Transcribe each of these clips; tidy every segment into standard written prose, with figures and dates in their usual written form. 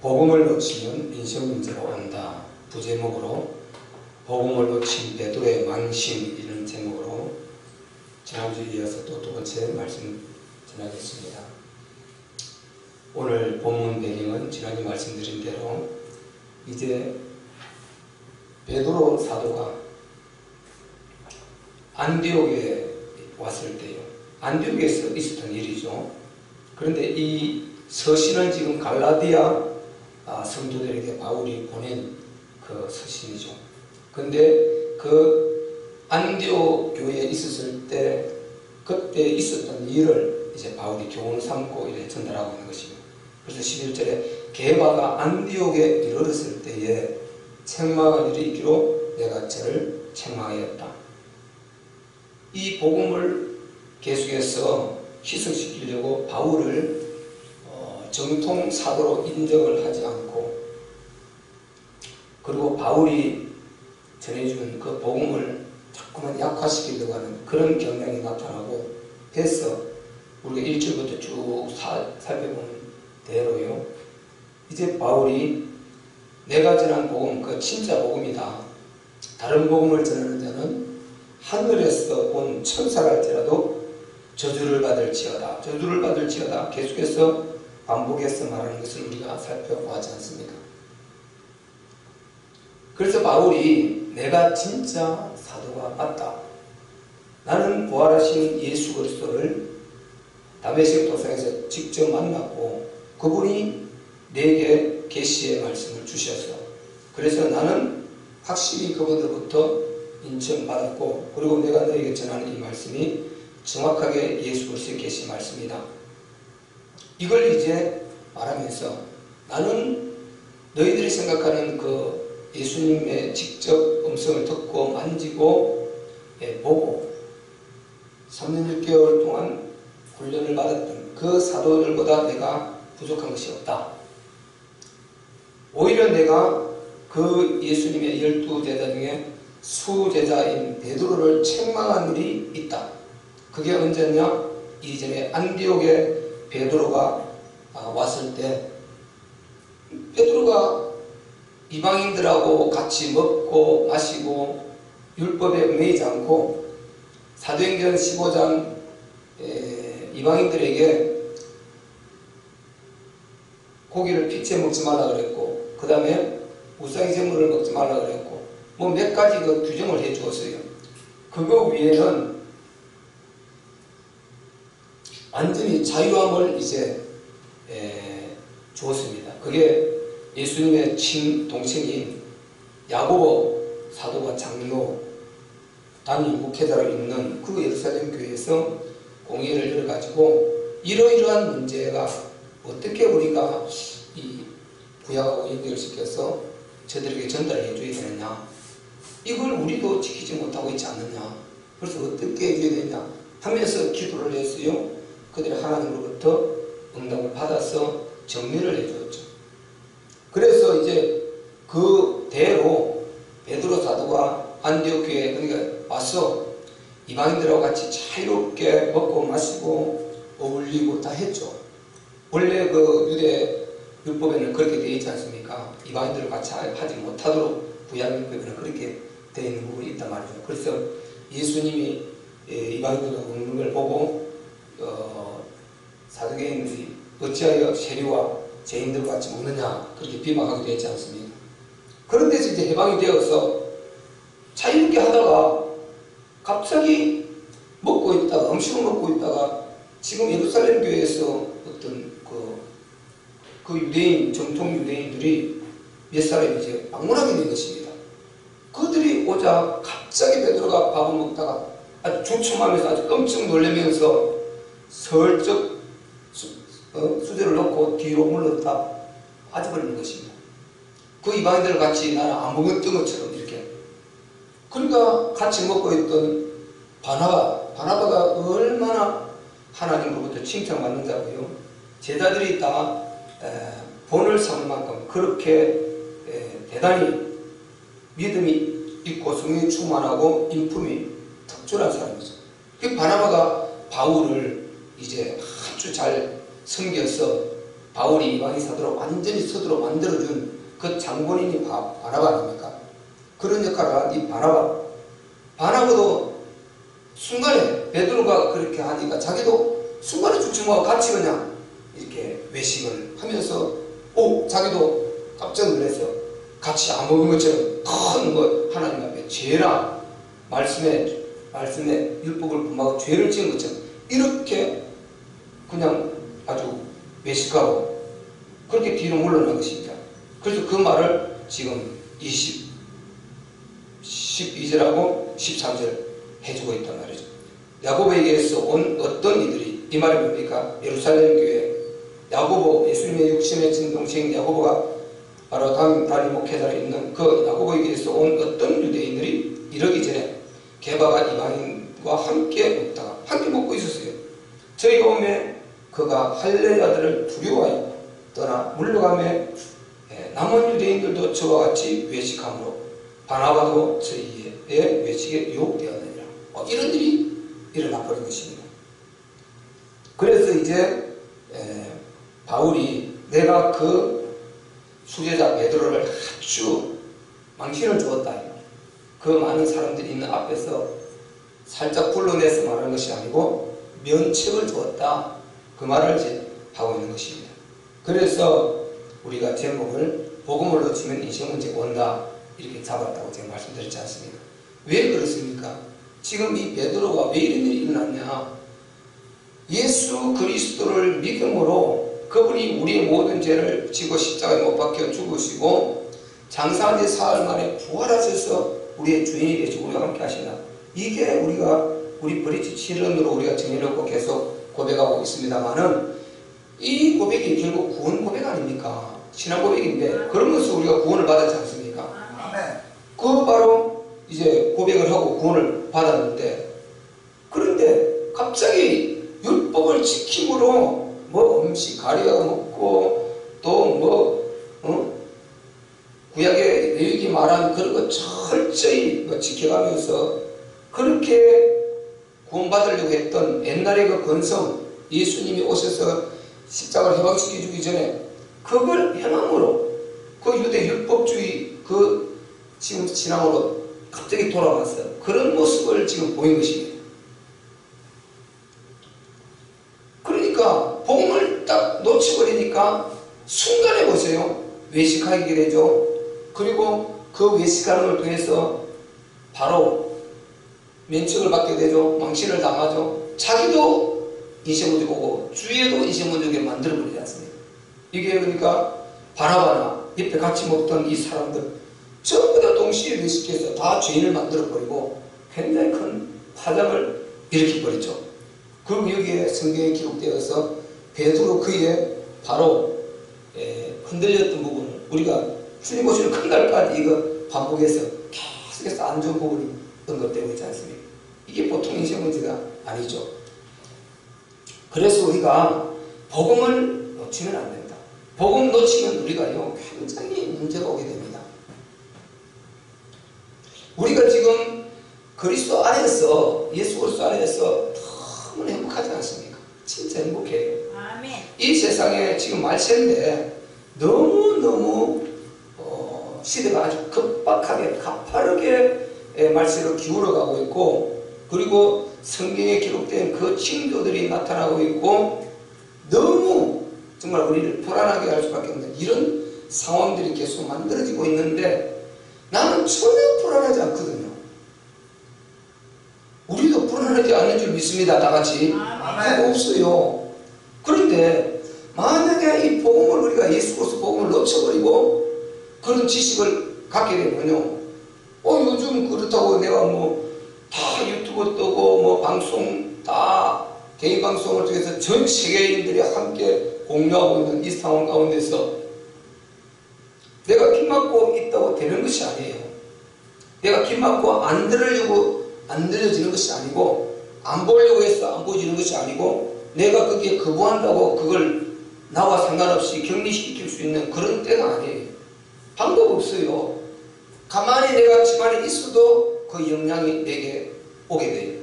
복음을 놓치면 인생 문제가 온다 부제목으로 복음을 놓친 베드로의 망신 이런 제목으로 지난주에 이어서 또 두 번째 말씀 전하겠습니다. 오늘 본문 배경은 지난주 말씀드린 대로 이제 베드로 사도가 안디옥에 왔을 때요. 안디옥에서 있었던 일이죠. 그런데 이 서신은 지금 갈라디아 성도들에게 바울이 보낸 그 서신이죠. 근데 그 안디옥 교회에 있었을 때 그때 있었던 일을 이제 바울이 교훈 삼고 이렇게 전달하고 있는 것입니다. 그래서 11절에 게바가 안디옥에 이르렀을 때에 책망을 일으키기로 내가 저를 책망하였다. 이 복음을 계속해서 희석시키려고 바울을 정통 사도로 인정을 하지 않고 그리고 바울이 전해준 그 복음을 자꾸만 약화시키려고 하는 그런 경향이 나타나고 해서 우리가 1절부터 쭉 살펴보는 대로요. 이제 바울이 내가 전한 복음 그 진짜 복음이다. 다른 복음을 전하는 자는 하늘에서 온 천사랄지라도 저주를 받을지어다. 저주를 받을지어다. 계속해서 반복해서 말하는 것을 우리가 살펴보지 않습니까? 그래서 바울이 내가 진짜 사도가 맞다. 나는 부활하신 예수 그리스도를 다메섹 도상에서 직접 만났고 그분이 내게 계시의 말씀을 주셔서 그래서 나는 확실히 그분으로부터 인정받았고 그리고 내가 너에게 전하는 이 말씀이 정확하게 예수 그리스도의 계시 말씀이다. 이걸 이제 말하면서 나는 너희들이 생각하는 그 예수님의 직접 음성을 듣고 만지고 보고 3년 6개월 동안 훈련을 받았던 그 사도들보다 내가 부족한 것이 없다. 오히려 내가 그 예수님의 12제자 중에 수제자인 베드로를 책망한 일이 있다. 그게 언제냐? 이전에 안디옥에 베드로가 왔을 때 베드로가 이방인들하고 같이 먹고 마시고 율법에 얽매이지 않고 사도행전 15장 이방인들에게 고기를 피채 먹지 말라 그랬고 그 다음에 우상의 제물을 먹지 말라 그랬고 뭐 몇 가지 그 규정을 해 주었어요. 그거 위에는 완전히 자유함을 이제 주었습니다. 그게 예수님의 동생인 야고보 사도가 장로 단임 목회자로 있는 그 예루살렘 교회에서 공회를 열어가지고 이러이러한 문제가 어떻게 우리가 이 구약하고 연결시켜서 저들에게 전달해 줘야 되느냐, 이걸 우리도 지키지 못하고 있지 않느냐, 그래서 어떻게 해줘야 되냐 하면서 기도를 했어요. 그들이 하나님으로부터 응답을 받아서 정리를 해주었죠. 그래서 이제 그 대로 베드로 사도가 안디옥 교회에 그러니까 와서 이방인들하고 같이 자유롭게 먹고 마시고 어울리고 다 했죠. 원래 그 유대 율법에는 그렇게 되어 있지 않습니까? 이방인들을 같이 하지 못하도록 구약율법에는 그렇게 되어 있는 부분이 있단 말이죠. 그래서 예수님이 이방인들과 먹는 걸 보고 사두개인들이 어찌하여 세리와 죄인들과 같이 먹느냐 그렇게 비방하게 되어 있지 않습니까? 그런 데서 이제 해방이 되어서 자유롭게 하다가 갑자기 먹고 있다가 음식을 먹고 있다가 지금 예루살렘 교회에서 어떤 그 유대인 정통 유대인들이 몇 사람이 이제 방문하게 된 것입니다. 그들이 오자 갑자기 베드로가 밥을 먹다가 아주 주춤하면서 아주 깜짝 놀라면서 슬쩍 수저를 넣고 뒤로 물렀다 빠져버리는 것입니다. 그 이방인들 같이 나는 아무것도 것처럼 이렇게. 그러니까 같이 먹고 있던 바나바가 얼마나 하나님으로부터 칭찬받는 자고요. 제자들이 다 본을 삼을 만큼 그렇게 대단히 믿음이 있고 성령이 충만하고 인품이 특출한 사람이죠. 그 바나바가 바울을 이제 아주 잘 섬겨서 바울이 이방인 사도로 완전히 서도로 만들어준 그 장본인이 바나바 아닙니까? 그런 역할을 한 이 바나바도 순간에 베드로가 그렇게 하니까 자기도 순간에 주춤하고 같이 그냥 이렇게 외식을 하면서 자기도 깜짝 놀라서 같이 안 먹은 것처럼 큰 하나님 앞에 죄라 말씀에 율법을 범하고 죄를 지은 것처럼 이렇게 그냥 아주 외식하고 그렇게 뒤로 물러난 것입니다. 그래서 그 말을 지금 12절하고 13절 해주고 있단 말이죠. 야고보에게서 온 어떤 이들이, 이 말이 뭡니까? 예루살렘 교회 야고보, 예수님의 육신의 친동생 야고보가 바로 담임 목회자로 있는 그 야고보에게서 온 어떤 유대인들이 이러기 전에 게바가 이방인과 함께 먹다가 함께 먹고 있었어요. 저희가 오매 그가 할례자들을 두려워하여 떠나 물러가며 남은 유대인들도 저와 같이 외식함으로 바나바도 저희의 외식에 유혹되었느니라. 이런 일이 일어나 버린 것입니다. 그래서 이제 바울이 내가 그 수제자 베드로를 아주 망신을 주었다. 그 많은 사람들이 있는 앞에서 살짝 불러내서 말하는 것이 아니고 면책을 주었다. 그 말을 이제 하고 있는 것입니다. 그래서 우리가 제목을 복음을 놓치면 인생 문제가 온다 이렇게 잡았다고 제가 말씀드렸지 않습니까? 왜 그렇습니까? 지금 이 베드로가 왜 이런 일이 일어났냐? 예수 그리스도를 믿음으로 그분이 우리의 모든 죄를 지고 십자가에 못 박혀 죽으시고 장사한 지 사흘 만에 부활하셔서 우리의 주인이 되시고 우리와 함께 하신다. 이게 우리 브릿지 7원으로 우리가 정해놓고 계속 고백하고 있습니다만은 이 고백이 결국 구원 고백 아닙니까? 신앙 고백인데 그런 것을 우리가 구원을 받았지 않습니까? 아멘. 그 바로 이제 고백을 하고 구원을 받았는데 그런데 갑자기 율법을 지킴으로 음식 가리가 먹고 또 구약의 레위기 말한 그런 거 철저히 지켜가면서 그렇게 구원받으려고 했던 옛날의 그 건성 예수님이 오셔서 십자가를 해방시켜 주기 전에 그걸 행함으로 그 유대 율법주의 그 지금 신앙으로 갑자기 돌아왔어요. 그런 모습을 지금 보인 것입니다. 그러니까 복음을 딱 놓쳐버리니까 순간에 보세요. 외식하게 되죠. 그리고 그 외식하는 걸 통해서 바로 면책을 받게 되죠. 망신을 당하죠. 자기도 인생문제가 오고 주위에도 인생문제게 만들어버리지 않습니까? 이게 그러니까 바나바나 옆에 같이 먹던 이 사람들 전부 다 동시에 외식해서 다 죄인을 만들어버리고 굉장히 큰 파장을 일으켜버렸죠. 그리고 여기에 성경에 기록되어서 베드로 그의 바로 흔들렸던 부분을 우리가 주님 오시는 큰 날까지 이거 반복해서 계속해서 안 좋은 부분이 언급되고 있지 않습니까? 이게 보통 인생 문제가 아니죠. 그래서 우리가 복음을 놓치면 안 된다. 복음 놓치면 우리가요 굉장히 문제가 오게 됩니다. 우리가 지금 그리스도 안에서 예수 그리스도 안에서 너무 행복하지 않습니까? 진짜 행복해요. 아멘. 이 세상에 지금 말세인데 너무너무 시대가 아주 급박하게 가파르게 말세로 기울어가고 있고 그리고 성경에 기록된 그 징조들이 나타나고 있고 너무 정말 우리를 불안하게 할 수밖에 없는 이런 상황들이 계속 만들어지고 있는데 나는 전혀 불안하지 않거든요. 우리도 불안하지 않는 줄 믿습니다. 다같이 그거 없어요. 그런데 만약에 이 복음을 우리가 예수 그리스도 복음을 놓쳐버리고 그런 지식을 갖게 되면요 요즘 그렇다고 내가 다 유튜브 뜨고 방송 다 개인 방송을 통해서 전 세계인들이 함께 공유하고 있는 이 상황 가운데서 내가 기 막고 있다고 되는 것이 아니에요. 내가 기 막고 안 들려지는 것이 아니고 안 보려고 해서 안 보여지는 것이 아니고 내가 거기에 거부한다고 그걸 나와 상관없이 격리시킬 수 있는 그런 때가 아니에요. 방법 없어요. 가만히 내가 집안에 있어도 그 영향이 내게 오게 돼요.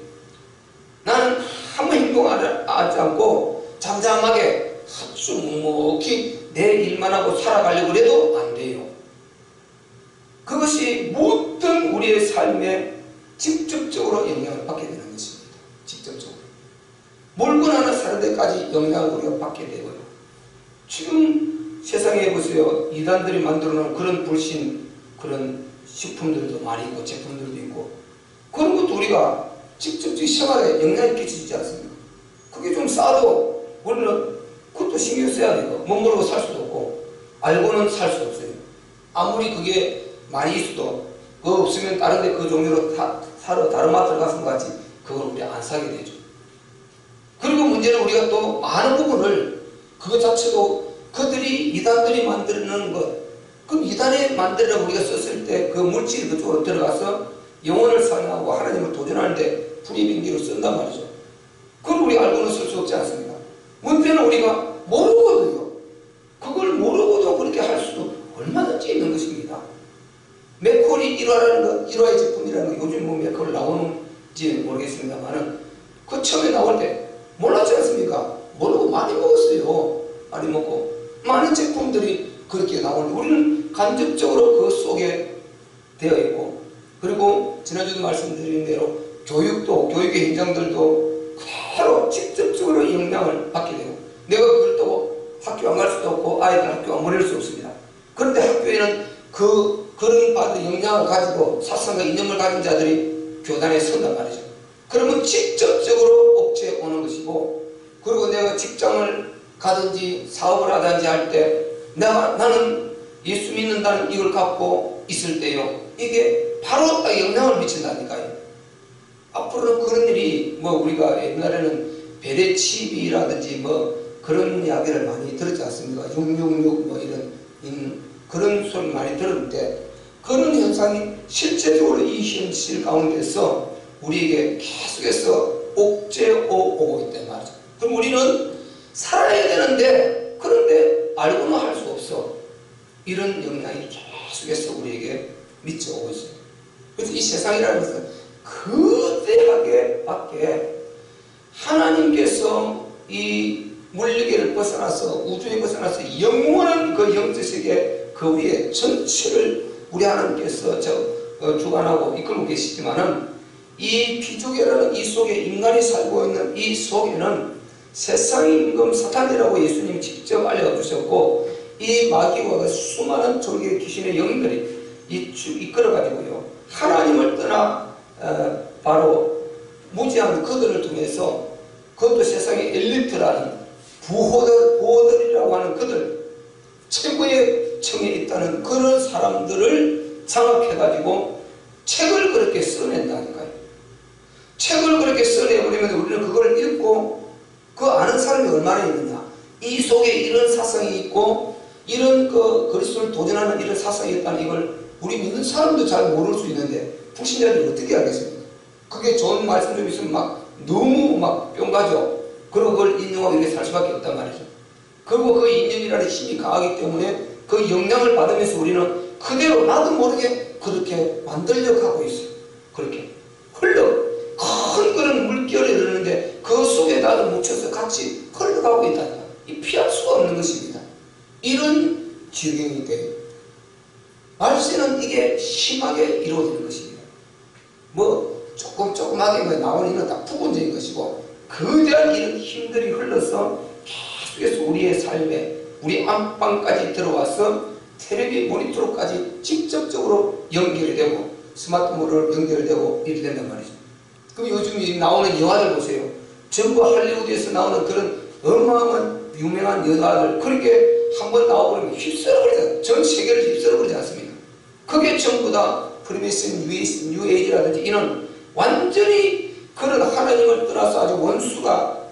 나는 아무 행동하지 않고 잠잠하게 아주 묵묵히 내 일만 하고 살아가려고 해도 안 돼요. 그것이 모든 우리의 삶에 직접적으로 영향을 받게 되는 것입니다. 직접적으로. 물건 하나 사는 데까지 영향을 우리가 받게 되고요. 지금 세상에 보세요. 이단들이 만들어 놓은 그런 불신, 그런 식품들도 많이 있고, 제품들도 있고, 그런 것도 우리가 직접적인 생활에 영향을 끼치지 않습니까? 그게 좀 싸도, 우리는 그것도 신경 써야 돼요. 못 모르고 살 수도 없고, 알고는 살 수 없어요. 아무리 그게 많이 있어도, 그거 없으면 다른 데 그 종류로 사러 다른 마트를 가서 같이 그걸 우리 안 사게 되죠. 그리고 문제는 우리가 또 많은 부분을 그것 자체도 그들이 이단들이 만드는 것, 그럼 이단에 만들어 우리가 썼을 때 그 물질이 그쪽으로 들어가서 영혼을 상하고 하나님을 도전하는데 불이빙기로 쓴단 말이죠. 그걸 우리 알고는 쓸 수 없지 않습니까? 문제는 우리가 모르거든요. 그걸 모르고도 그렇게 할 수도 얼마든지 있는 것입니다. 맥콜이 1화의 제품이라는 거, 요즘 뭐 맥콜 나오는지 모르겠습니다만은, 그 처음에 나올 때 몰랐지 않습니까? 모르고 많이 먹었어요. 많이 먹고. 많은 제품들이 그렇게 나오는데, 우리는 간접적으로 그 속에 되어 있고, 그리고 지난주도 말씀드린 대로 교육의 현장들도 그대로 직접적으로 영향을 받게 되고, 내가 그걸 또 학교 안 갈 수도 없고, 아이들 학교 안 보낼 수 없습니다. 그런데 학교에는 그런 받은 영향을 가지고 사상과 이념을 가진 자들이 교단에 선단 말이죠. 그러면 직접적으로 옥죄 오는 것이고, 그리고 내가 직장을 가든지 사업을 하든지 할 때 나는 예수 믿는다는 이걸 갖고 있을 때요, 이게 바로 딱 영향을 미친다니까요. 앞으로는 그런 일이 뭐 우리가 옛날에는 베레치비라든지 뭐 그런 이야기를 많이 들었지 않습니까? 666 뭐 이런 그런 소리 많이 들었는데, 그런 현상이 실제적으로 이 현실 가운데서 우리에게 계속해서 옥죄오고 있단 말이죠. 그럼 우리는 살아야 되는데, 그런데 알고는 할 수 없어. 이런 영향이 계속해서 우리에게 미쳐오고 있어요. 그래서 이 세상이라는 것은 거대하게 밖에 하나님께서 이 물리계를 벗어나서, 우주에 벗어나서 영원한 그 영적 세계 그 위에 전체를 우리 하나님께서 주관하고 이끌고 계시지만은, 이 피조계라는 이 속에 인간이 살고 있는 이 속에는 세상의 임금 사탄이라고 예수님이 직접 알려주셨고, 이 마귀와 그 수많은 졸개 귀신의 영들이 이끌어가지고요, 하나님을 떠나 바로 무지한 그들을 통해서, 그것도 세상의 엘리트라는 부호들이라고 하는 그들, 최고의 층에 있다는 그런 사람들을 장악해가지고 책을 그렇게 써낸다니까요. 책을 그렇게 써내버리면 우리는 그걸 읽고 그 아는 사람이 얼마나 있느냐. 이 속에 이런 사상이 있고, 이런 그리스도를 도전하는 이런 사상이 있다는 이걸 우리 믿는 사람도 잘 모를 수 있는데, 불신자들이 어떻게 알겠습니까? 그게 좋은 말씀 좀 있으면 너무 뿅 가죠. 그리고 그걸 인용하고 이렇게 살 수밖에 없단 말이죠. 그리고 그 인연이라는 힘이 강하기 때문에 그 영향을 받으면서 우리는 그대로 나도 모르게 그렇게 만들려 가고 있어요. 그렇게 큰 그런 물결이 흐르는데 그 속에 나도 묻혀서 같이 흘러가고 있다는 거예요. 이 피할 수가 없는 것입니다. 이런 지경이 돼요. 말세는 이게 심하게 이루어지는 것입니다. 뭐 조금하게 나오는 이런 다 부분적인 것이고, 거대한 이런 힘들이 흘러서 계속해서 우리의 삶에, 우리 안방까지 들어와서 텔레비 모니터로까지 직접적으로 연결이 되고, 스마트폰으로 연결되고 이렇게 된단 말이죠. 그럼 요즘 나오는 영화들 보세요. 전부 할리우드에서 나오는 그런 어마어마한 유명한 영화들, 그렇게 한번 나와버리면 휩쓸어버리잖아요. 전 세계를 휩쓸어버리지 않습니까? 그게 전부 다 프리메이슨, 뉴에이지라든지 이런 완전히 그런 하나님을 떠나서 아주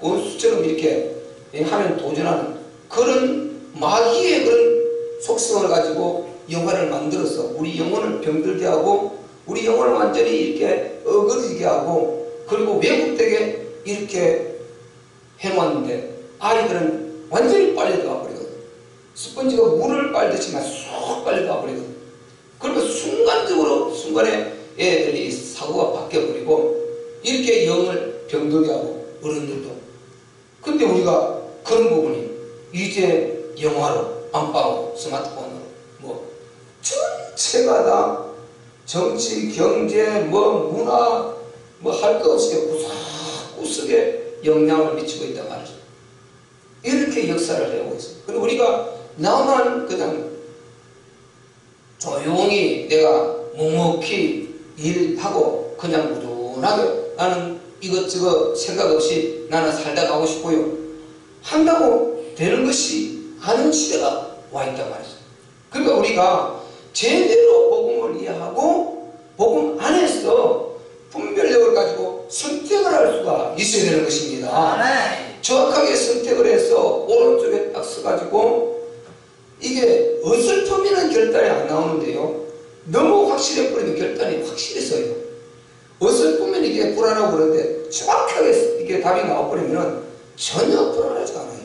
원수처럼 이렇게 하나님 도전하는 그런 마귀의 그런 속성을 가지고 영화를 만들어서 우리 영혼을 병들게 하고, 우리 영혼을 완전히 이렇게 어그러지게 하고, 그리고 왜곡되게 이렇게 해놓았는데 아이들은 완전히 빨려들어가 버리거든. 스펀지가 물을 빨듯이만 쏙 빨려들어가 버리거든. 그리고 순간에 애들이 사고가 바뀌어버리고 이렇게 영을 병들게 하고, 어른들도. 근데 우리가 그런 부분이 이제 영화로, 안방으로, 스마트폰으로 뭐 전체가 다 정치, 경제, 뭐 문화, 뭐 할 거 없이 구석구석에 영향을 미치고 있단 말이죠. 이렇게 역사를 해오고 있어요. 그리고 우리가 나만 그냥 조용히 내가 묵묵히 일하고 그냥 무던하게 나는 이것저것 생각 없이 나는 살다 가고 싶고요. 한다고 되는 것이 아닌 시대가 와 있단 말이죠. 그러니까 우리가 제대로 복음을 이해하고 복음 안에서 분별력을 가지고 선택을 할 수가 있어야 되는 것입니다. 정확하게 선택을 해서 오른쪽에 딱 서가지고 이게 어설프면 결단이 안 나오는데요. 너무 확실해버리면 결단이 확실히 서요. 어설프면 이게 불안하고 그런데 정확하게 이게 답이 나와버리면 전혀 불안하지 않아요.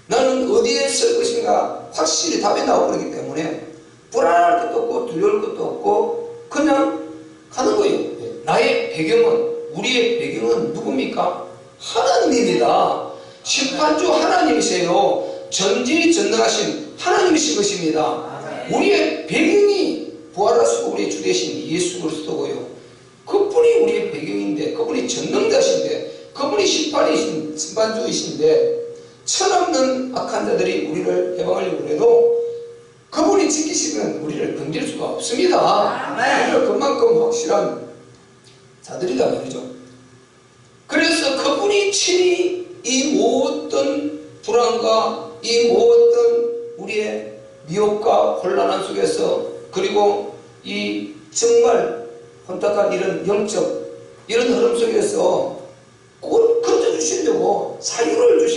나는 어디에 설 것인가 확실히 답이 나와버리기 때문에 불안할 것도 없고 두려울 것도 없고 그냥 가는 거예요. 나의 배경은, 우리의 배경은 누굽니까? 하나님입니다. 심판주 하나님이세요. 전지전능하신 하나님이신 것입니다. 우리의 배경이 부활하시고 우리의 주 되신 예수 그리스도고요. 그분이 우리의 배경인데, 그분이 전능자신데, 그분이 심판주이신데, 천없는 악한 자들이 우리를 해방하려고 해도 그분이 지키시면 우리를 건질 수가 없습니다. 우리가 그만큼 확실한 자들이다 말이죠. 그래서 그분이 친히 이 모든 불안과 이 모든 우리의 미혹과 혼란한 속에서 그리고 이 정말 혼탁한 이런 영적 이런 흐름 속에서 꼭 건져주시려고 자유를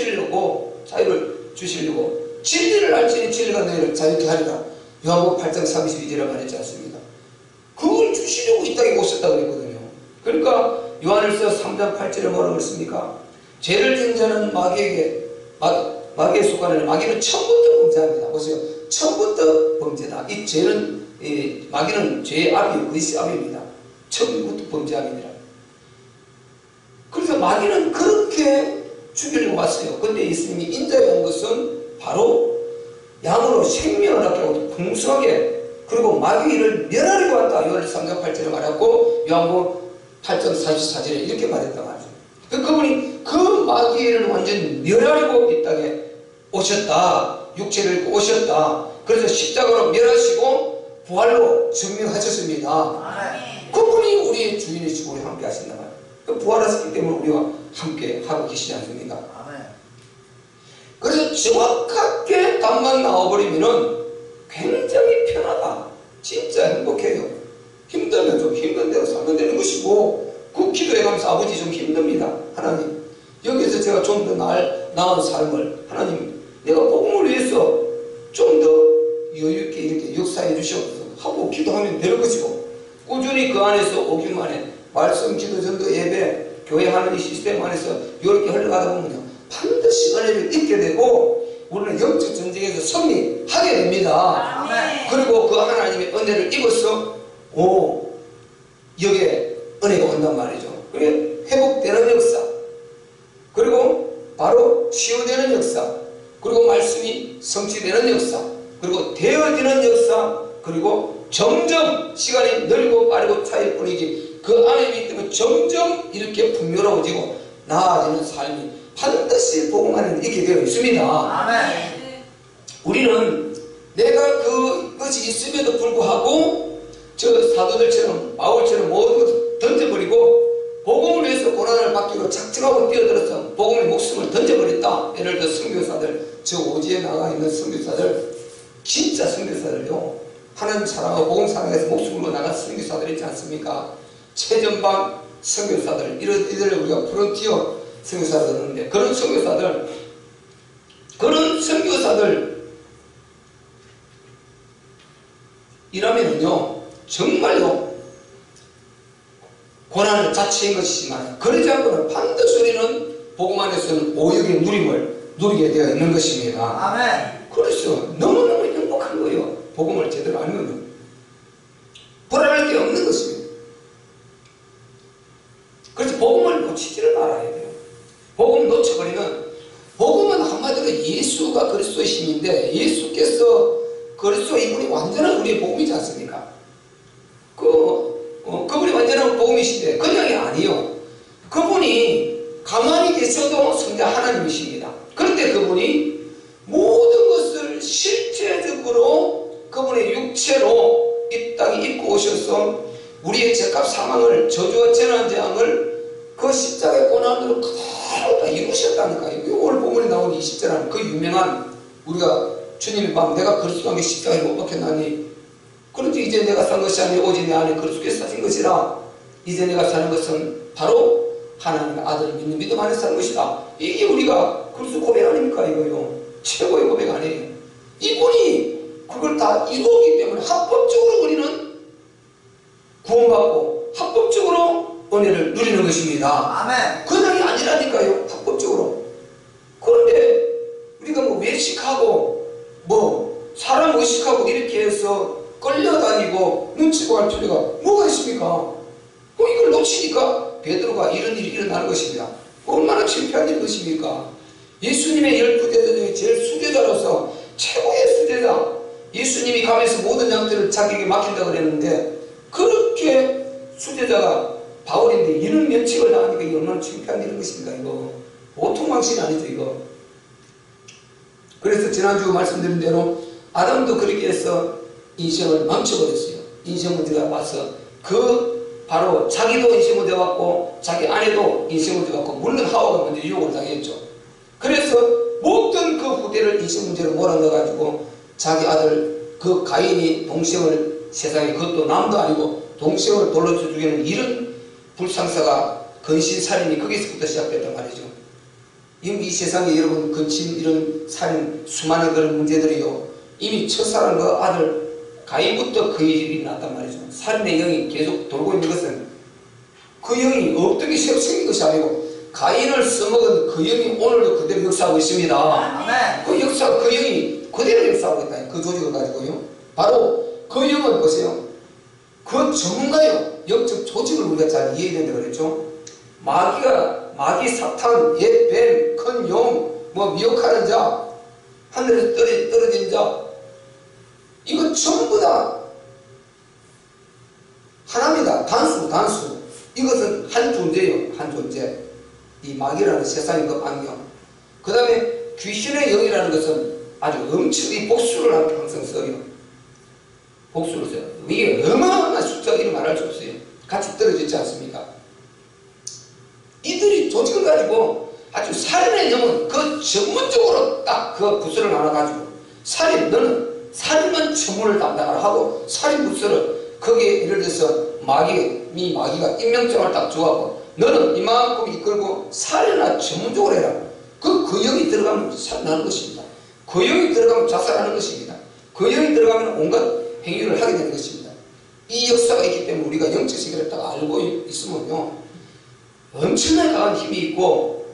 주시려고 진리를 알지니 진리가 너희를 자유케 하리라. 요한복음 8장 32절에 말했지 않습니까? 그걸 주시려고 이 땅에 오셨다고 그랬거든요. 그러니까 요한일서 3장 8절에 뭐라고 그랬습니까? 죄를 지은 자는 마귀에 속하는 마귀는 처음부터 범죄합니다. 보세요. 처음부터 범죄다. 이 죄는 마귀는 죄의 압이에요. 의식 압입니다. 처음부터 범죄함이니라. 그래서 마귀는 그렇게 죽이려고 왔어요. 근데 예수님이 인자에 온 것은 바로 양으로 생명을 얻게 하고 풍성하게 그리고 마귀를 멸하려고 왔다. 요한일서 3장 8절에 말했고 요한복음 8장 44절에 이렇게 말했단 말이죠. 그분이 그 마귀를 완전히 멸하려고 이 땅에 오셨다. 육체를 입고 오셨다. 그래서 십자가로 멸하시고 부활로 증명하셨습니다. 그분이 우리의 주인이시고 우리 함께 하신단 말이에요. 그 부활하셨기 때문에 우리와 함께 하고 계시지 않습니까? 그래서 정확하게 답만 나와버리면은 굉장히 편하다. 진짜 행복해요. 힘들면 좀 힘든 대로 살면 되는 것이고 그 기도해가면서 아버지 좀 힘듭니다. 하나님 여기서 제가 좀 더 나은 삶을 하나님 내가 복음을 위해서 좀 더 여유있게 이렇게 역사해 주시옵소서 하고 기도하면 되는 것이고 꾸준히 그 안에서 오기만 해 말씀, 기도, 전도, 예배, 교회 하는 이 시스템 안에서 이렇게 흘러가다 보면요 반드시 은혜를 잊게 되고 우리는 영적 전쟁에서 승리하게 됩니다. 그리고 그 하나님의 은혜를 입어서 여기에 은혜가 온단 말이죠. 그게 회복되는 역사 그리고 바로 치유되는 역사 그리고 말씀이 성취되는 역사 그리고 되어지는 역사 그리고 점점 시간이 늘고 빠르고 차일 뿐이지 그 안에 있기 때문에 점점 이렇게 풍요로워지고 나아지는 삶이 반드시 복음 안에 있게 되어 있습니다. 아멘. 우리는 내가 그것이 있음에도 불구하고 저 사도들처럼 바울처럼 모든 것을 던져버리고 복음을 위해서 고난을 받기로 작정하고 뛰어들어서 복음의 목숨을 던져버렸다. 예를 들어 선교사들 저 오지에 나가 있는 선교사들 진짜 선교사들요 하나님 사랑하고 복음 사랑해서 목숨 걸고 나간 선교사들 있지 않습니까? 최전방 선교사들 이들을 우리가 프론티어 선교사들 하는데 그런 선교사들 이라면요 정말요 고난을 자체인 것이지만 그러지 않고는 반드시 우리는 복음 안에서는 오역의 누림을 누리게 되어 있는 것입니다. 아멘. 그래서 너무너무 행복한 거예요. 복음을 제대로 알면 불안할 게 없는 것입니다. 그래서 복음을 놓치지를 말아야 돼요. 복음 놓쳐버리면 복음은 한마디로 예수가 그리스도 그분이 완전한 우리의 복음이지 않습니까? 그분이 완전한 복음이신데 그냥이 아니요. 그분이 가만히 계셔도 성자 하나님이십니다. 그런데 그분이 모든 것을 실제적으로 그분의 육체로 이 땅에 입고 오셔서 우리의 죄값 사망을, 저주와 재난 재앙을 그 십자가의 고난으로 그대로 다 이루셨다니까요. 오늘 본문에 나온 20절은 그 유명한, 우리가 주님의 방 내가 그리스도 안에 십자가에 못 박혔나니 그런지 이제 내가 산 것이 아니라 오직 내 안에 그리스도께서 사신 것이라. 이제 내가 사는 것은 바로 하나님의 아들을 믿는 믿음 안에 사는 것이다. 이게 우리가 그리스도 고백 아닙니까? 이거요. 최고의 고백 아니에요. 이분이 그걸 다 이루었기 때문에 합법적으로 우리는 구원받고 합법적으로 은혜를 누리는 것입니다. 아멘. 그냥이 아니라니까요. 합법적으로. 그런데 우리가 뭐 외식하고 뭐 사람 의식하고 이렇게 해서 끌려다니고 눈치 보할 필요가 뭐가 있습니까? 이걸 놓치니까 베드로가 이런 일이 일어나는 것입니다. 얼마나 창피한 일인 것입니까? 예수님의 12제자 중에 제일 수제자로서 최고의 수제자, 예수님이 가면서 모든 양떼를 자기에게 맡긴다 그랬는데 그렇게 수제자가 바울인데 이런 면책을 당하니까 이거 얼마나 창피한 일인 것입니까? 이거 보통 방식이 아니죠. 이거. 그래서 지난주 말씀드린 대로 아담도 그렇게 해서 인생을 망쳐버렸어요. 인생 문제가 와서 바로 자기도 인생 문제 왔고 자기 아내도 인생 문제 왔고, 물론 하와가 먼저 유혹을 당했죠. 그래서 모든 그 후대를 인생 문제로 몰아넣어가지고 자기 아들 그 가인이 동생을, 세상에 그것도 남도 아니고 동생을 돌로 쳐 죽이는 이런 불상사가, 근신살인이 거기서부터 시작됐단 말이죠. 이 세상에 여러분 근친 이런 살인 수많은 그런 문제들이요, 이미 첫사랑과 아들 가인부터 그 일이 났단 말이죠. 살인의 영이 계속 돌고 있는 것은 그 영이 없던 게 새로 생긴 것이 아니고 가인을 써먹은 그 영이 오늘도 그대로 역사하고 있습니다. 그 역사, 그 영이 그대로 역사하고 있다. 그 조직을 가지고요. 바로 그 영은 보세요. 그 전문가요. 영적 조직을 우리가 잘 이해해야 된다고 그랬죠. 마귀, 사탄, 옛 뱀, 큰 용, 뭐 미혹하는 자, 하늘에서 떨어진 자, 이거 전부 다 하나입니다. 단수. 이것은 한 존재예요. 한 존재. 이 마귀라는 세상의 그 악령. 그 다음에 귀신의 영이라는 것은 아주 엄청나게 복수를 항상 써요. 복수를 써요. 이게 어마어마한 숫자가 이름 말할 수 없어요. 같이 떨어지지 않습니까? 이들이 조직을 가지고 아주 살인의 영은 그 전문적으로 딱 그 부서를 나눠가지고 너는 살인만 전문을 담당하라 하고 살인 부서를 거기에 예를 들어서 마귀가 임명장을 딱 주하고 너는 이만큼 이끌고 살인을 전문적으로 해라. 그 영이 들어가면 살인하는 것입니다. 그 영이 들어가면 자살하는 것입니다. 그 영이 들어가면 온갖 행위를 하게 되는 것입니다. 이 역사가 있기 때문에 우리가 영적 세계를 딱 알고 있으면요, 엄청나게 강한 힘이 있고,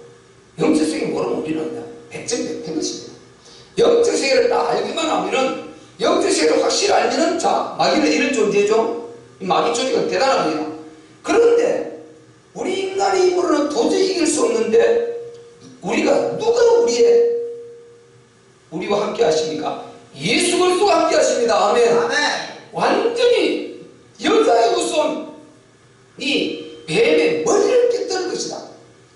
영적 세계 모르면 우리는 그냥 100점 100인 것입니다. 영적 세계를 딱 알기만 하면은, 영적 세계를 확실히 알면은, 자, 마귀는 이런 존재죠. 이 마귀 존재가 대단합니다. 그런데 우리 인간의 힘으로는 도저히 이길 수 없는데, 누가 우리와 함께 하십니까? 예수 그리스도가 함께 하십니다. 아멘. 완전히 여자의 후손, 이 뱀의 머리를 깨뜨릴 것이다.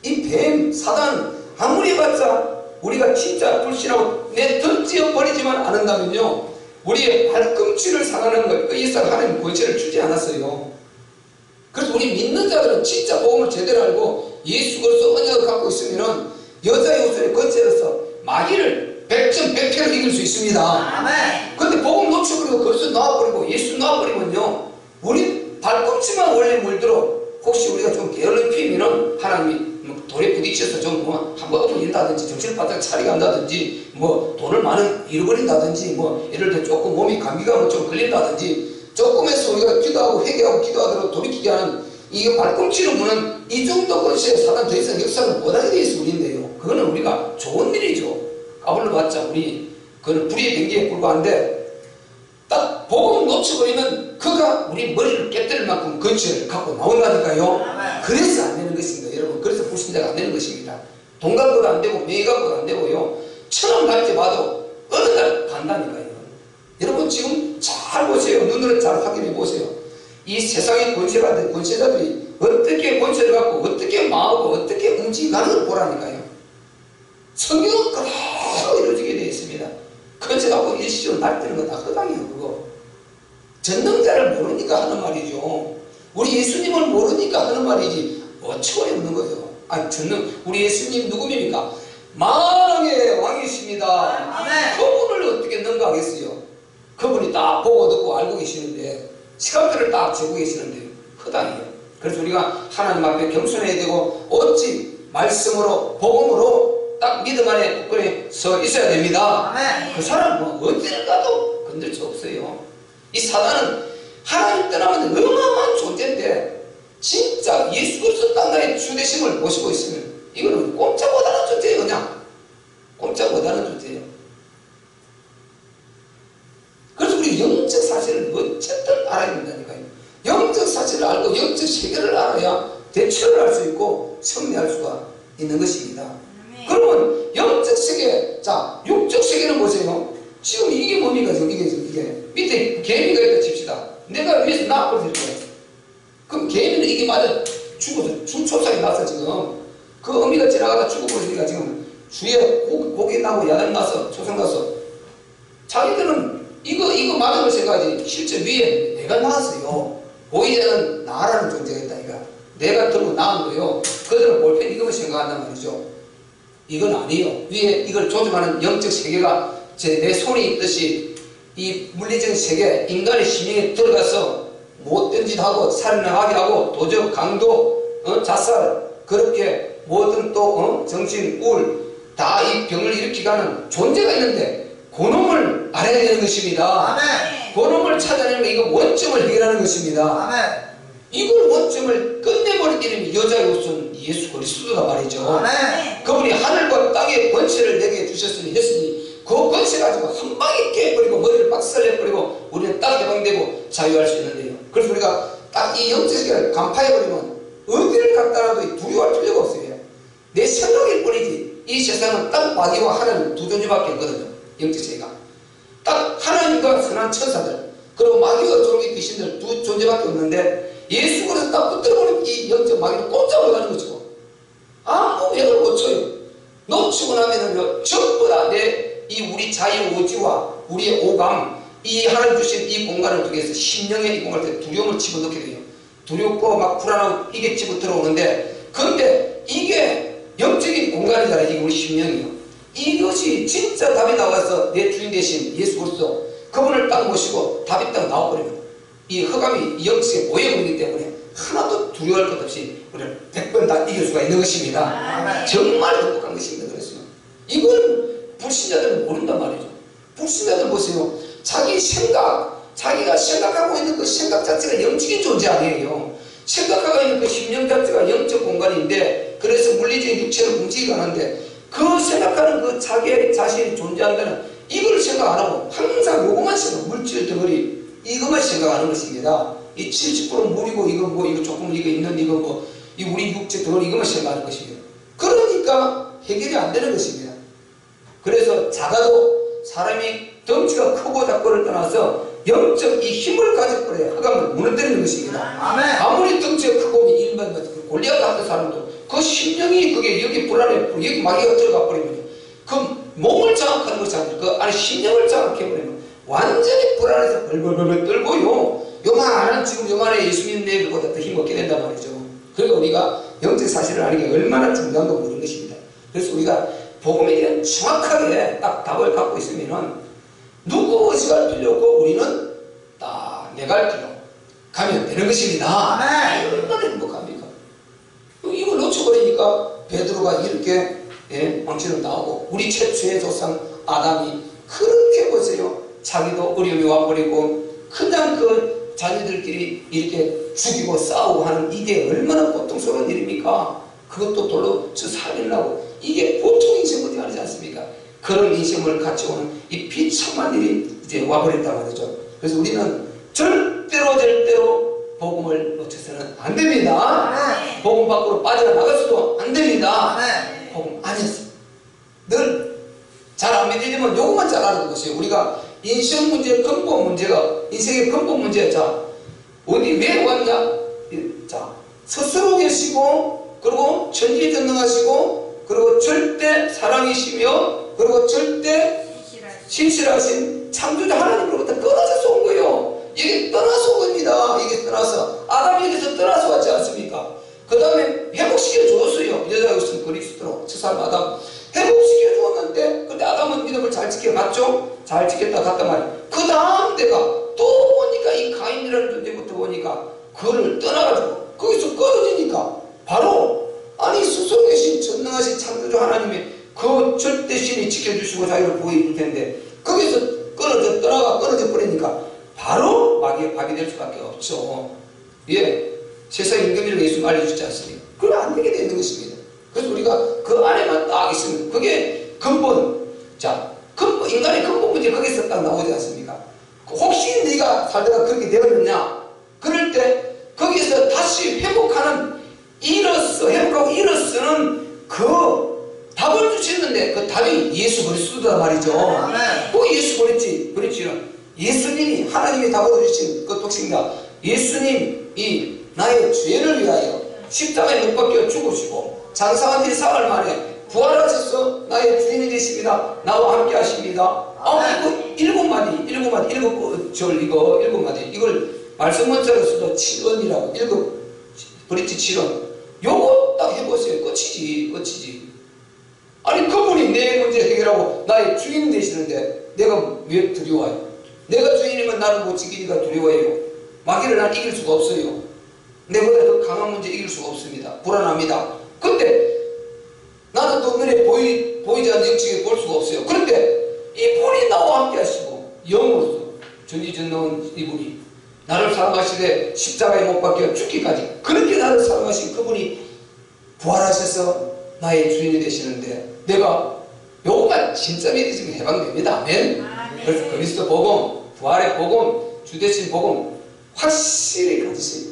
이 뱀, 사단, 아무리 해봤자 우리가 진짜 불신하고 던져 버리지만 않는다면요, 우리의 발꿈치를 상하는 걸 그 이상 하나님 권세를 주지 않았어요. 그래서 우리 믿는 자들은 진짜 복음을 제대로 알고 예수 그리스도 언약을 갖고 있으면은 여자의 후손의 권세로서 마귀를 100점 100패를 이길 수 있습니다. 그런데 복음 놓쳐버리고 그리스도 놔버리고 예수 놔버리면요, 우리 발꿈치만 원래 물들어 혹시 우리가 좀 게을른 피면은 하나님이 돌에 부딪혀서 좀 한번 엎어진다든지 정신을 바짝 차리게 한다든지 돈을 많이 잃어버린다든지 예를 들어 조금 몸이 감기가 좀 걸린다든지 조금 해서 우리가 기도하고 회개하고 기도하도록 돌이키게 하는 이 발꿈치를 무는 이 정도 것이 사단 더 이상 역사를 못하게 되어 있어 우리인데요. 그거는 우리가 좋은 일이죠. 까불러봤자 그거는 불의의 병기에 불과한데, 딱 복음 놓쳐버리면 그가 우리 머리를 깨뜨릴 만큼 근처를 갖고 나온다니까요. 그래서 안 되는 것입니다. 여러분, 그래서 불신자가 안 되는 것입니다. 돈 갖고도 안 되고 명예 갖고도 안 되고요, 천원 갈지 봐도 어느 날 간다니까요. 여러분, 지금 확인해 보세요. 이 세상의 권세자들이 어떻게 권세를 갖고 어떻게 마음하고 어떻게 움직이는 걸 보라니까요. 성경은 그대로 이루어지게 되어 있습니다. 권세 갖고 일시적으로 날뛰는 건 다 허당이에요. 그거 전능자를 모르니까 하는 말이죠. 우리 예수님을 모르니까 하는 말이지 어처구니 없는 거죠. 아니 우리 예수님 누구입니까? 만왕의 왕이십니다. 아멘. 그분을 어떻게 능가하겠어요? 그분이 딱 보고 듣고 알고 계시는데 시간표를 딱 재고 계시는데 허당이에요. 그래서 우리가 하나님 앞에 겸손해야 되고 오직 말씀으로 복음으로 딱 믿음 안에 굳건히 서 있어야 됩니다. 아멘. 그 사람은 어디를 가도 건들 수 없어요. 이 사단은 하나님 떠나면 어마어마한 존재인데 진짜 예수 그리스도 땅나의 주되심을 모시고 있으면 이거는 꼼짝 못하는 존재예요. 그냥 꼼짝 못하는 존재예요. 그래서 우리 영적 사실을 어쨌든 알아야 된다니까요. 영적 사실을 알고 영적 세계를 알아야 대처를 할 수 있고 승리할 수가 있는 것입니다. 그러면 영적 세계, 자 육적 세계는 보세요. 지금 이게 뭡니까? 지금 이게 밑에 개미가 있다 칩시다. 내가 위에서 나락을 될 거예요. 그럼 개미는 이게 맞아 죽어서 중초상이 나서 지금 그 어미가 지나가다 죽어버리니까 지금 주위에 고기 나고 야단 나서 초상 나서 자기들은 이거 맞은 걸 생각하지 실제 위에 내가 나왔어요. 보이자는 나라는 존재가 있다. 내가 들고 나온 거요. 그들은 볼펜 이것만 생각한단 말이죠. 이건 아니에요. 위에 이걸 조종하는 영적 세계가 내 손이 있듯이 이 물리적인 세계, 인간의 심령에 들어가서 못된 짓 하고 살인하게 하고 도적, 강도, 자살 그렇게 모든 또 정신, 우울 다 이 병을 일으키게 하는 존재가 있는데 그놈을 알아야 되는 것입니다. 아멘. 그놈을 찾아내는 거 이거 원점을 해결하는 것입니다. 아멘. 이걸 원점을 끝내버린 이름이 여자의 우선 예수 그리스도다 말이죠. 아멘. 그분이 하늘과 땅의 권세를 내게 주셨으니 했으니 그 권세 가지고 한 방에 깨버리고 머리를 박살내버리고 우리는 딱 해방되고 자유할 수 있는데요. 그래서 우리가 딱 이 영적 세계를 간파해버리면 어디를 갔다라도 두려워할 필요가 없어요. 내 생각일 뿐이지 이 세상은 딱 마귀와 하나님 두 존재밖에 없거든요. 영적 세계가 딱 하나님과 선한 천사들 그리고 마귀와 졸기 귀신들 두 존재밖에 없는데 예수 그리스도 딱 붙들어버리면 이 영적 마귀를 꼼짝 못하는 거죠. 아무 맥을 못 쳐요. 놓치고 나면은요 전부 다 이 우리 자유 의지와 우리의 오감 이 하나님 주신 이 공간을 통해서 심령의 이 공간을 두려움을 집어넣게 돼요. 두렵고 막 불안하고 이게 집어 들어오는데 근데 이게 영적인 공간이잖아요. 이게 우리 심령이요. 이것이 진짜 답이 나와서 내 주인 대신 예수 그리스도 그분을 딱 모시고 답이 딱 나와버리면 이 흑암이 이 영적에 모여버리기 때문에 하나도 두려워할 것 없이 우리를 100번 다 이길 수가 있는 것입니다. 아멘. 정말 행복한 것입니다. 그랬어요. 이걸 불신자들은 모른단 말이죠. 불신자들 보세요. 자기 생각, 자기가 생각하고 있는 그 생각 자체가 영적인 존재 아니에요. 생각하고 있는 그 심령 자체가 영적 공간인데 그래서 물리적인 육체를 움직이게 하는데 그 생각하는 그 자기 자신이 존재한다는 이걸 생각 안 하고 항상 요것만 생각, 물질 덩어리 이것만 생각하는 것입니다. 이 70% 물이고 이거 조금 이거 있는 이거 이 우리 육체 덩어리 이것만 생각하는 것입니다. 그러니까 해결이 안 되는 것입니다. 그래서 작아도 사람이 덩치가 크고 작고를 떠나서 영적 이 힘을 가져버려야 흑암을 무너뜨리는 것입니다. 아멘. 아무리 덩치가 크고 일반 골리앗 같은 사람도 그 심령이 그게 여기 불안해 여기 마귀가 들어가 버리면 그 몸을 장악하는 것이 아니라 그 안에 심령을 장악해버리면 완전히 불안해서 벌벌벌 떨고요. 요만한 지금 요만한 예수 믿는 애들보다 더 힘없게 된단 말이죠. 그러니까 우리가 영적 사실을 아는 게 얼마나 중요한 거 모르는 것입니다. 그래서 우리가 복음에 대한 정확하게 딱 답을 갖고 있으면은 누구 의식할 필요 없고 우리는 딱 내가 할 필요 가면 되는 것입니다. 아멘. 얼마나 행복합니까? 이걸 놓쳐버리니까 베드로가 이렇게 망치는 나오고 우리 최초의 조상 아담이 그렇게 보세요. 자기도 어려움이 와버리고 그냥 그 자녀들끼리 이렇게 죽이고 싸우고 하는 이게 얼마나 고통스러운 일입니까? 그것도 돌로 저 살인을 하고 이게 보통 인생 문제 아니지 않습니까? 그런 인생을 같이 오는 이 비참한 일이 이제 와버렸단 말이죠. 그래서 우리는 절대로 복음을 놓쳐서는 안 됩니다. 네. 복음 밖으로 빠져나가서도 안 됩니다. 네. 복음 안에서 늘 잘 안 믿으면 요것만 잘 알아두세요. 우리가 인생 문제 근본 문제가 인생의 근본 문제야. 자, 어디 왜 왔냐? 자, 스스로 계시고 그리고 전지전능하시고 그리고 절대 사랑이시며 그리고 절대 신실하신 창조자 하나님으로부터 끊어져서 온 거예요. 이게 떠나서 온 겁니다. 이게 떠나서 아담이 여기서 떠나서 왔지 않습니까? 그 다음에 회복시켜 주었어요. 여자가 있으면 그리스도로 저 사람 아담 회복시켜 주었는데 근데 아담은 믿음을 잘 지켜갔죠? 잘 지켰다 갔단 말이에요. 그 다음 내가 또 보니까 이 가인이라는 존재부터 보니까 그를 떠나가지고 거기서 끊어지니까 바로 아니 스스로 계신 전능하신 창조주 하나님의 그 절대신이 지켜주시고 자기를 보여줄 텐데 거기서 끊어져 버리니까 바로 마귀의 밥이 될 수밖에 없죠. 예, 세상 임금이라고 예수님 알려주지 않습니까? 그러면 안 되게 되는 것입니다. 그래서 우리가 그 안에만 딱 있으면 그게 근본, 자, 인간의 근본 문제 거기서 딱 나오지 않습니까? 혹시 네가 살다가 그렇게 되었느냐? 그럴 때 거기서 다시 회복하고 일어서는 그 답을 주시는데 그 답이 예수 그리스도다 말이죠. 꼭 예수 그리스도 예수님이 하나님이 답을 주신 그 독생자 예수님이 나의 죄를 위하여 십자가에 못 박혀 죽으시고 장사한 지 사흘 만에 부활하셔서 나의 주인이 되십니다. 나와 함께 하십니다. 이거 7마디 이걸 말씀 문자로서도 7원이라고 1급 브리티 7원 요거 딱 해보세요. 끝이지. 아니 그분이 내 문제 해결하고 나의 주인 되시는데 내가 왜 두려워요? 내가 주인이면 나를 못 지키니까 두려워해요. 마귀를 난 이길 수가 없어요. 내보다 더 강한 문제 이길 수가 없습니다. 불안합니다. 근데 나는 또 눈에 보이지 않는 영적에 볼 수가 없어요. 그런데 이분이 나와 함께 하시고 영으로서 전지전능한 이분이 나를 사랑하시되 십자가에 못 박혀 죽기까지 그렇게 나를 사랑하신 그분이 부활하셔서 나의 주인이 되시는데 내가 요것만 진짜 믿으시면 해방됩니다. 아멘. 그래서 그리스도 복음, 부활의 복음, 주되신 복음 확실히 가지세요.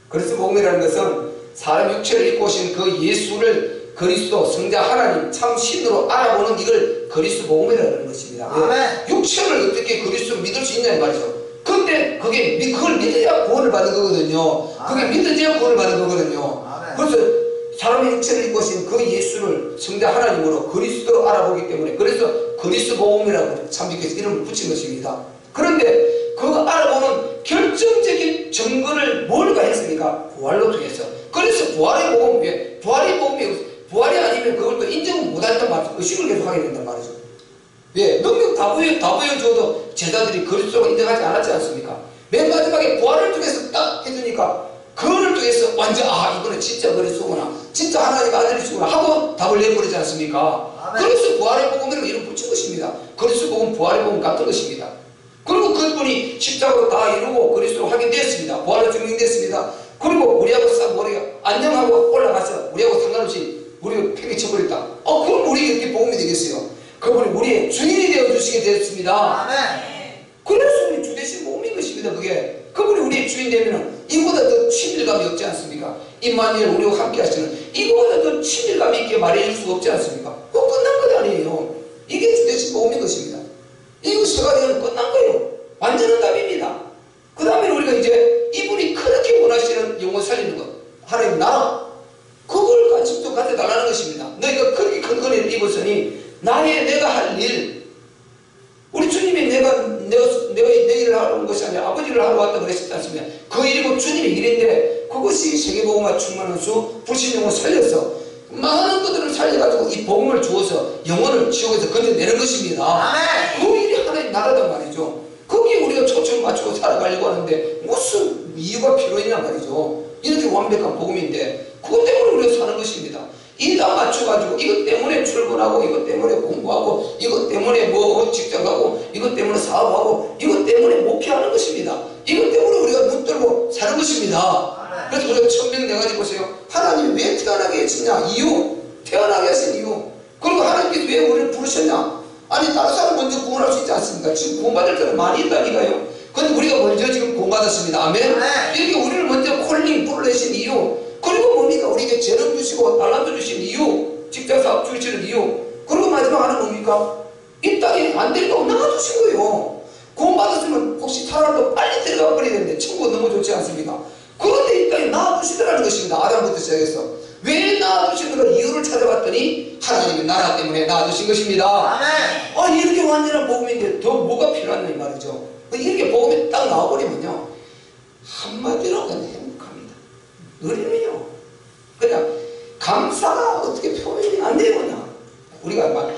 그리스도 복음이라는 것은 사람 육체를 입고 오신 그 예수를 그리스도 성자 하나님 참 신으로 알아보는 이걸 그리스도 복음이라는 것입니다. 육체를 어떻게 그리스도를 믿을 수 있냐 이 말이죠. 근데 그걸 믿어야 구원을 받는 거거든요. 그게 믿어야 구원을 받는 거거든요. 그래서 사람의 육체를 입고 오신 그 예수를 성자 하나님으로 그리스도로 알아보기 때문에 그래서 그리스도 복음이라고 참빛께서 이름을 붙인 것입니다. 그런데 그거 알아보는 결정적인 증거를 뭘가 했습니까? 부활로 통해서. 그래서 부활의 복음, 부활이 아니면 그걸 또 인정을 못한단 말이죠. 의식을 계속 하게 된단 말이죠. 왜? 능력 다 보여줘도 제자들이 그리스도로 인정하지 않았지 않습니까? 맨 마지막에 부활을 통해서 딱 해주니까 그거를 통해서 완전 이거는 진짜 그리스도구나, 진짜 하나님 아들이시구나 하고 답을 내버리지 않습니까? 그래서 부활의 복음이라고 이름 붙인 것입니다. 그리스도 복음, 부활의 복음 같은 것입니다. 그리고 그분이 십자가로 다 이루고 그리스도로 확인되었습니다. 부활로 증명됐습니다. 그리고 우리하고 우리가 안녕하고 올라가서 우리하고 상관없이 우리가 팽개쳐버렸다. 그럼 우리 이렇게 복음이 되겠어요. 그분이 우리의 주인이 되어주시게 되었습니다. 그래서 우리 주되신 복음인 것입니다. 그분이 우리의 주인 되면 이보다 더 친밀감이 없지 않습니까? 임마누엘 우리와 함께 하시는 이거보다 더 친밀감이 있게 말해줄 수가 없지 않습니까? 그거 끝난 것 아니에요. 이게 주되신 복음인 것입니다. 이거 세가되면 끝난 거예요. 완전한 답입니다. 그 다음에 우리가 이제 이분이 그렇게 원하시는 영혼 살리는 것, 하나님 나라, 그걸 관심도 가져달라는 것입니다. 너희가 그렇게 큰 은혜를 입었으니 내가 할 일, 우리 주님이 내가 내 일을 하러 온 것이 아니라 아버지를 하러 왔다 그랬지 않습니까? 그 일이고 주님의 일인데 그것이 세계복음화 충만한 수 불신영을 살려서 많은 것들을 살려가지고 이 복음을 주어서 영혼을 지옥에서 건져내는 것입니다. 그 일이 하나님 나라단 말이죠. 거기에 우리가 초점 맞추고 살아가려고 하는데 무슨 이유가 필요했냐 말이죠. 이렇게 완벽한 복음인데 그것 때문에 우리가 사는 것입니다. 이다 맞춰가지고 이것 때문에 출근하고 이것 때문에 공부하고 이것 때문에 직장 가고 이것 때문에 사업하고 이것 때문에 목회하는 것입니다. 이것 때문에 우리가 눈 뜨고 사는 것입니다. 그래서 우리가 천명 내가지고 보세요. 하나님이 왜 태어나게 했느냐? 이유. 태어나게 하신 이유. 그리고 하나님께서 왜 우리를 부르셨냐? 아니 다른 사람 먼저 구원할 수 있지 않습니까? 지금 구원받을 사람 많이 있다니까요. 근데 우리가 먼저 지금 구원받았습니다. 아멘. 이렇게 우리를 먼저 콜링 불러내신 이유. 그리고 뭡니까? 우리에게 재능 주시고 달란트 주신 이유, 직장 사업 주시는 이유. 그리고 마지막 하나 뭡니까? 이 땅에 안 데리고 나가주신 거예요. 구원 받았으면 혹시 살아도 빨리 데려가 버려야 되는데 천국 너무 좋지 않습니까? 그런데 이 땅에 낳아주시더라는 것입니다. 아담부터 시작해서. 왜 낳아주시는가 이유를 찾아봤더니 하나님의 나라 때문에 낳아주신 것입니다. 아니 이렇게 완전한 복음인데 더 뭐가 필요하냐 이 말이죠. 이렇게 복음이 딱 나와버리면요, 한마디로 그냥 행복합니다. 누리면요 그냥 감사가 어떻게 표현이 안 돼요. 그냥 우리가 막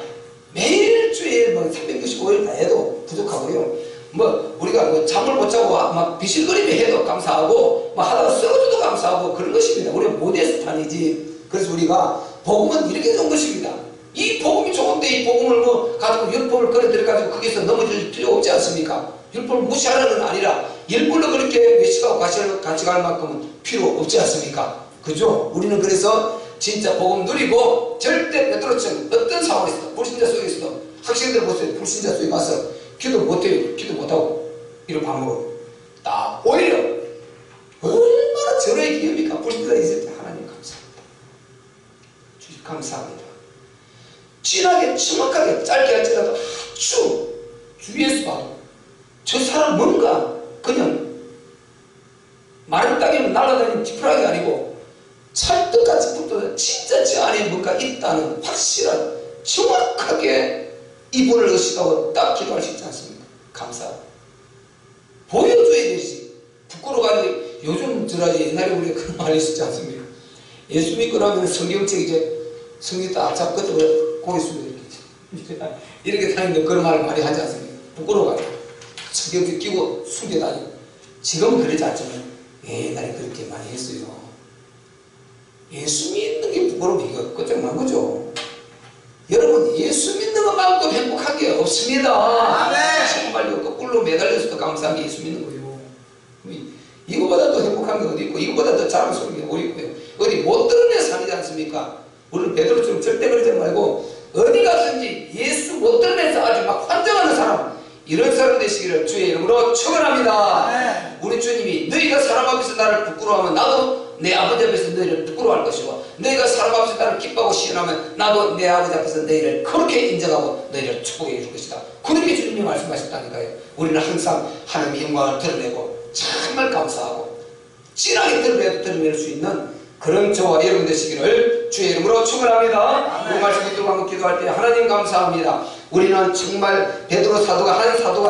매일 주일 뭐 365일 다 해도 부족하고요. 뭐 우리가 뭐 잠을 못 자고 막 비실거리며 해도 감사하고 막 하다가 쓰러져도 감사하고 그런 것입니다. 우리가 모데스탄이지. 그래서 우리가 복음은 이렇게 좋은 것입니다. 이 복음이 좋은데 이 복음을 뭐 가지고 율법을 끌어들여가지고 거기서 넘어질 필요 없지 않습니까? 율법을 무시하라는 아니라 일부러 그렇게 외식하고 같이 갈 만큼은 필요 없지 않습니까? 그죠? 우리는 그래서 진짜 복음 누리고 절대 베드로처럼 어떤 상황에서도 불신자 속에서도 학생들 보세요. 불신자 속에 가서 기도 못해요. 기도 못하고 이런 방법으로 딱 오히려 얼마나 절호의 기업입니까? 불신자가 있을 때 하나님 감사합니다. 주님 감사합니다. 진하게 정확하게 짧게 할지라도 아주 주위에서 봐도 저 사람 뭔가 그냥 마른 땅에만 날아다니는 지푸라기 아니고 찰떡같이 붙어서 진짜 저 안에 뭔가 있다는 확실한 정확하게 이분을 의식하고 딱 기도할 수 있지 않습니까? 감사. 보여줘야 되지. 부끄러워가지고 요즘 저라지 옛날에 우리가 그런 말이 있었지 않습니까? 예수 믿고 나면 성경책 이제 성경 딱 잡고 고개 숙여 이렇게 다니는데 그런 말을 많이 하지 않습니까? 부끄러워가지고 성경책 끼고 숙여 다니고. 지금은 그러지 않지만 옛날에 그렇게 많이 했어요. 예수 믿는 게 부끄러우면 이거 끝장난 거죠. 여러분 예수 믿는 것만큼 행복한 게 없습니다. 정말요. 거꾸로 매달려서도 감사한 게 예수 믿는 거예요. 이거보다 더 행복한 게 어디 있고 이거보다 더 자랑스러운 게 어디 있고요. 어디 못 드러내 살이지 않습니까? 우리는 베드로처럼 절대 그러지 말고 어디 가든지 예수 못 드러내서 아주 막 환장하는 사람, 이런 사람 되시기를 주의 이름으로 축원합니다. 우리 주님이 너희가 사람 앞에서 나를 부끄러워하면 나도 내 아버지 앞에서 너희를 부끄러워할 것이고 너희가 사람 앞에서 나를 기뻐하고 시인하면 나도 내 아버지 앞에서 너희를 그렇게 인정하고 너희를 축복해 줄 것이다. 그렇게 주님이 말씀하셨다니까요. 우리는 항상 하나님의 영광을 드러내고 정말 감사하고 진하게 드러낼 수 있는 그런 저와 여러분 되시기를 주의 이름으로 축원합니다. 그 말씀 듣고 한번 기도할 때 하나님 감사합니다. 우리는 정말 베드로 사도가 한 사도가